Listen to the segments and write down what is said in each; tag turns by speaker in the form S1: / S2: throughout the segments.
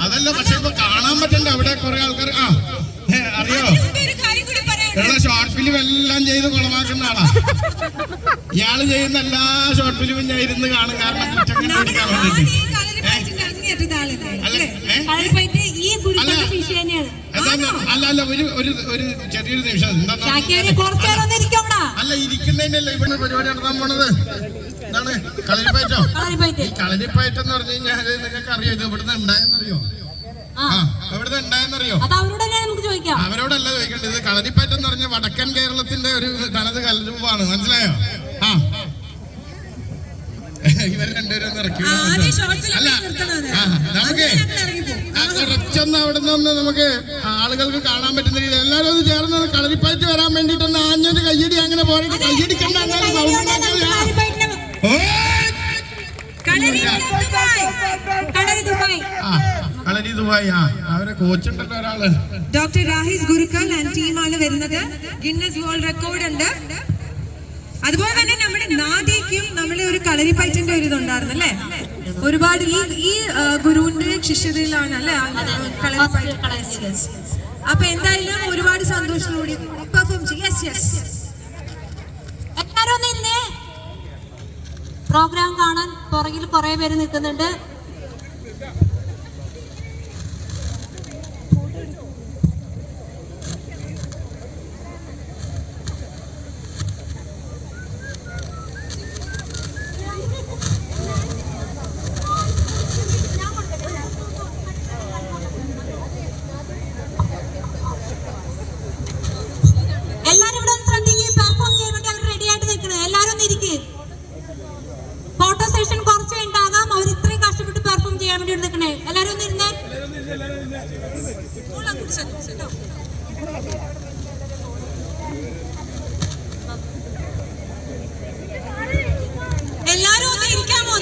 S1: അതല്ല, പക്ഷെ ഇപ്പൊ കാണാൻ പറ്റണ്ട അവിടെ കുറെ ആൾക്കാർ. അറിയോ, ഷോർട്ട് ഫിലിം എല്ലാം ചെയ്ത് കുളമാക്കുന്ന ആളാ ഇയാള്. ചെയ്യുന്ന എല്ലാ ഷോർട്ട് ഫിലിമും ഞാൻ ഇരുന്ന് കാണും, കാരണം കുറ്റം കണ്ടുപിടിക്കാൻ വേണ്ടിട്ട്. അല്ല ഒരു ചെറിയൊരു നിമിഷം. അല്ല, ഇരിക്കുന്നതിനല്ല ഇവിടെ പരിപാടി നടത്താൻ പോണത്. എന്താണ് കളരിപ്പയറ്റോ? ഈ കളരിപ്പയറ്റം എന്ന് പറഞ്ഞു കഴിഞ്ഞാൽ നിങ്ങൾക്ക് അറിയോ, ഇത് ഇവിടുന്ന് ഉണ്ടായെന്നറിയോ? എവിടുന്ന് ഉണ്ടായെന്നറിയോ? അവരോടല്ല ചോദിക്കേണ്ടത്. ഇത് കളരിപ്പയറ്റം എന്ന് പറഞ്ഞ വടക്കൻ കേരളത്തിന്റെ ഒരു തനത് കലരൂപമാണ്, മനസ്സിലായോ? ഇവർ രണ്ടുപേരും ഇറക്കി. അല്ല, നമുക്ക് കുറച്ചൊന്ന് അവിടെ നിന്ന് നമുക്ക് ആളുകൾക്ക് കാണാൻ പറ്റുന്ന രീതിയിൽ എല്ലാവരും ഒന്ന് ചേർന്ന് കളരിപ്പയറ്റ് വരാൻ വേണ്ടിട്ടൊന്ന് ആഞ്ഞൊരു കയ്യടി. അങ്ങനെ പോയിട്ട് കയ്യടിക്കണ്ട. കളരി ദുബായ്. അവരെ കോച്ചുണ്ടല്ലോ ഒരാള്.
S2: ഡോക്ടർ രാഹിസ് ഗുരുക്കൽ ആൻഡ് ടീമാണ് വരുന്നത്. ഗിന്നസ് വേൾഡ് റെക്കോർഡ് ഉണ്ട്. അതുപോലെ തന്നെ നമ്മുടെ നാദിക്കും നമ്മളെ ഒരു കളരിപ്പയറ്റിന്റെ ഒരു ഇതുണ്ടായിരുന്നു അല്ലേ? ഒരുപാട് ഈ ഗുരുവിന്റെ ശിഷ്യതയിലാണ് അല്ലെ കളരിപ്പയറ്റ്. അപ്പൊ എന്തായാലും ഒരുപാട് സന്തോഷത്തോടെ പെർഫോം ചെയ്യും.
S3: പ്രോഗ്രാം കാണാൻ പുറകിൽ കുറെ പേര് നിൽക്കുന്നുണ്ട്. എല്ലാരും ഇവിടെ ശ്രദ്ധിക്കുക. പെർഫോം ചെയ്യാൻ വേണ്ടി അവർ റെഡി ആയിട്ട് നിൽക്കുന്നത്. എല്ലാരും ഒന്ന് ഇരിക്കുക. ഫോട്ടോ സെഷൻ കുറച്ചേ ഉണ്ടാകാം. അവർ ഇത്രയും കഷ്ടപ്പെട്ട് പെർഫോം ചെയ്യാൻ വേണ്ടി നിൽക്കണേ. എല്ലാരും ഒന്ന് ഇരുന്നേ. എല്ലാരും ഒന്ന് ഇരിക്കാമോ?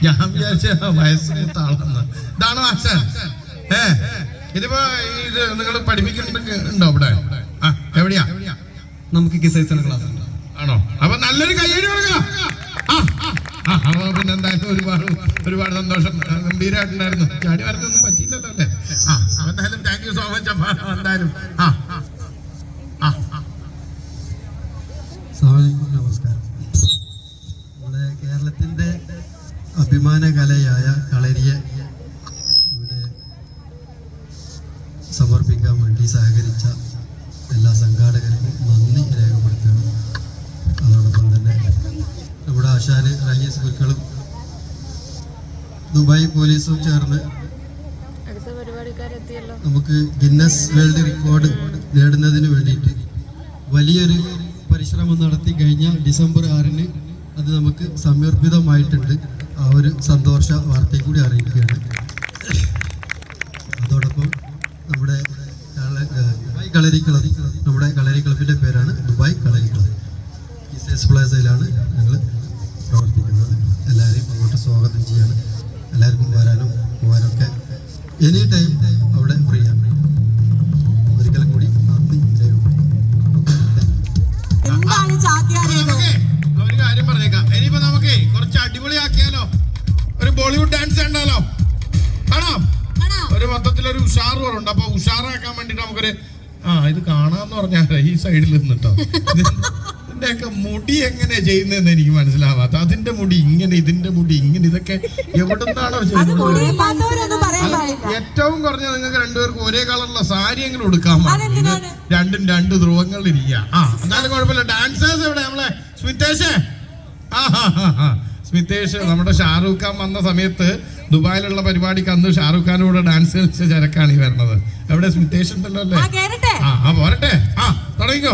S1: ഞാൻ വിചാരിച്ച വയസ്സിന് താളെന്ന്. ഇതാണോ ആശാൻ? ഇതിപ്പോ ഇത് നിങ്ങൾ പഠിപ്പിക്കുന്നുണ്ടോ ഇവിടെ? എവിടെയാ?
S4: നമുക്ക് എക്സസൈസ് ക്ലാസ് ഉണ്ട്.
S1: ആണോ? അപ്പൊ നല്ലൊരു കയ്യടി കൊടുക്കാം. അപ്പൊ പിന്നെ എന്തായാലും ഒരുപാട് സന്തോഷം. ഗംഭീരമായിട്ടുണ്ടായിരുന്നു. ചാടി വരക്കൊന്നും പറ്റിയില്ലല്ലോ അല്ലേ? എന്തായാലും താങ്ക് യു സോ മച്ച്. അപ്പൊ എന്തായാലും
S5: നമസ്കാരം. നമ്മുടെ കേരളത്തിൻ്റെ അഭിമാന കലയായ കളരിയെ ഇവിടെ സമർപ്പിക്കാൻ വേണ്ടി സഹകരിച്ച എല്ലാ സംഘാടകർക്കും നന്ദി രേഖപ്പെടുത്തുകയാണ്. അതോടൊപ്പം തന്നെ നമ്മുടെ ആശാന് റഹീസ് ഗുരുക്കളും ദുബായ് പോലീസും ചേർന്ന് നമുക്ക് ഗിന്നസ് വേൾഡ് റെക്കോർഡ് നേടുന്നതിന് വേണ്ടിയിട്ട് വലിയൊരു പരിശ്രമം നടത്തി. കഴിഞ്ഞ ഡിസംബർ 6-ന് അത് നമുക്ക് സമർപ്പിതമായിട്ടുണ്ട്. ആ ഒരു സന്തോഷ വാർത്തയും കൂടി അറിയിക്കുകയാണ്. അതോടൊപ്പം നമ്മുടെ ദുബായ് കളരി ക്ലബ്, നമ്മുടെ കളരി ക്ലബിൻ്റെ പേരാണ് ദുബായ് കളരി ക്ലബ്. ഇസേസ് പ്ലാസയിലാണ് ഞങ്ങൾ പ്രവർത്തിക്കുന്നത്. എല്ലാവരെയും അങ്ങോട്ട് സ്വാഗതം ചെയ്യാണ്. എല്ലാവർക്കും വരാനും പോകാനൊക്കെ എനി ടൈം അവിടെ ഫ്രീ ആണ്. ഒരിക്കൽ കൂടി നന്ദി.
S1: ഒരു കാര്യം പറഞ്ഞേക്കാം. ഇനിയിപ്പോ നമുക്ക് കുറച്ച് അടിപൊളിയാക്കിയാലോ? ഒരു ബോളിവുഡ് ഡാൻസ് ഉണ്ടല്ലോ, കാണാം. ഒരു മൊത്തത്തിലൊരു ഉഷാർ ഉണ്ട്. അപ്പൊ ഉഷാറാക്കാൻ വേണ്ടിട്ട് നമുക്കൊരു ഇത് കാണാന്ന് പറഞ്ഞാൽ ഈ സൈഡിൽ നിന്നിട്ടോ ഇതിന്റെയൊക്കെ മുടി എങ്ങനെ ചെയ്യുന്നതെന്ന് എനിക്ക് മനസ്സിലാവാത്ത. അതിന്റെ മുടി ഇങ്ങനെ, ഇതിന്റെ മുടി ഇങ്ങനെ, ഇതൊക്കെ എവിടുന്നാണോ ചെയ്യുന്നത്? ഏറ്റവും കുറഞ്ഞ നിങ്ങൾക്ക് രണ്ടുപേർക്കും ഒരേ കളറുള്ള സാരി എങ്കിലും ഉടുക്കാൻ പാടില്ല. രണ്ടും രണ്ട് ധ്രുവങ്ങളിലിരിക്കുക. എന്നാലും കുഴപ്പമില്ല. ഡാൻസേഴ്സ് എവിടെ? നമ്മളെ സ്മിതേഷ്. സ്മിതേഷ് നമ്മുടെ ഷാറൂഖ് ഖാൻ വന്ന സമയത്ത് ദുബായിലുള്ള പരിപാടിക്ക് അന്ന് ഷാറൂഖ് ഖാൻ്റെ കൂടെ ഡാൻസ് കളിച്ച ചരക്കാണ് ഈ വരുന്നത്. എവിടെ? സ്മിതേഷ് ഉണ്ടല്ലോ അല്ലേ? പോരട്ടെ. തുടങ്ങിക്കോ.